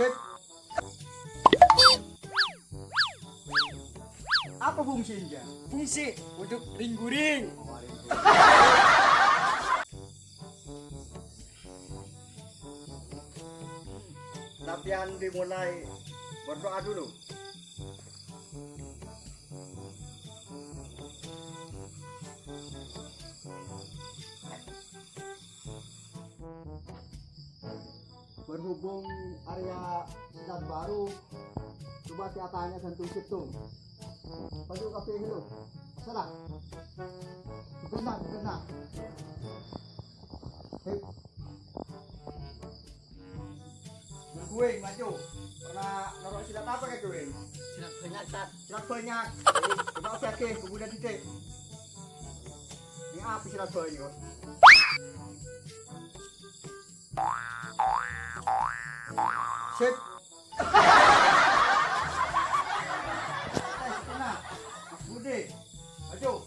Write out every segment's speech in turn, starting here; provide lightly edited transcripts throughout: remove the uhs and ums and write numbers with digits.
Sip. Apa fungsinya? Fungsi untuk ring-guring. Latihan dimulai, berdoa dulu. Berhubung area silat baru, coba tiatanya sentuh situ. Paju kafe dulu. Salah. Benar. Hei. Gue maju. Pernah naruh silat apa kayak gue? Silat banyak, Tat. Silat banyak. Coba oke, kemudian titik. Ini apa silat banyak? Sip. Pernah, Mas Budi, maju.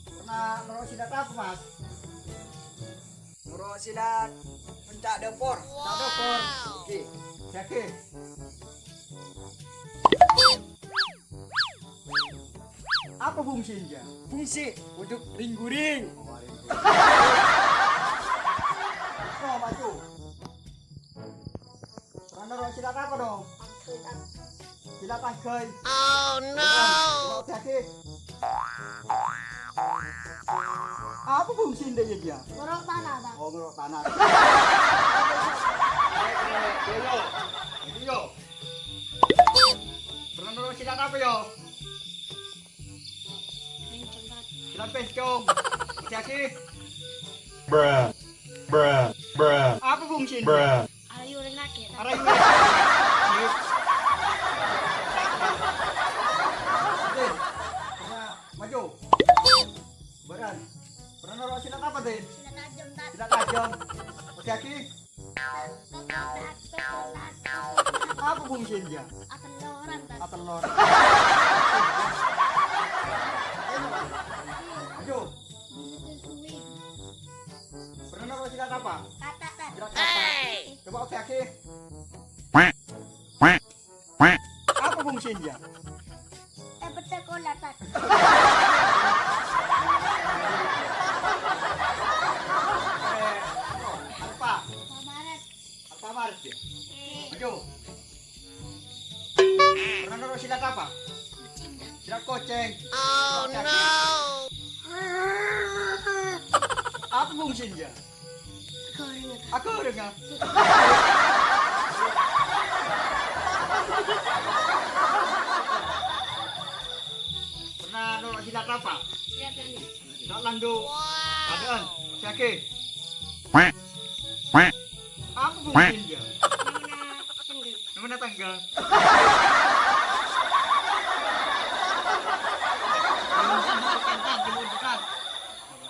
Pernah naruh silat apa, Mas? Naruh silat pencak dempor. Tak dapur. Oke, yakin. Apa fungsinya? Fungsi untuk ring-guring. Oh, maju. Pernah naruh silat apa dong? Silat tangkai. Oh no! Coba yakin. Apa fungsinya dia? Ngorok tanah, Bang. Oh, ngerok tanah. Yo. Pernah naruh silat apa yo? Silat pencong. Yakin. Bruh. Apa fungsinya? Bruh. Ayo renak ya. Arayu. Oke. Pernah maju. Baran. Pernah naruh silat apa, Den? Silat tajam, Tat. Silat tajam. Oke, Aki. Apa fungsinya? Akan loran, Tat. Telur. Maju. Suwi. Pernah naruh silat apa? Kata, Tat. Silat kata. Coba oke, Aki. Apa fungsinya? Betul kola, Tat. Alfa. Mamaret. Alfa Maret ya? Maju. Pernah naruh silat apa? Silat koceng. Oh no! Apa fungsinya? Goreng, Tat. Aku dengar. Pernah naruh silat apa? Silat ini. Silat landu. Adaan. Oke. Apa fungsinya? Mana tenggelam. Mana tanggal?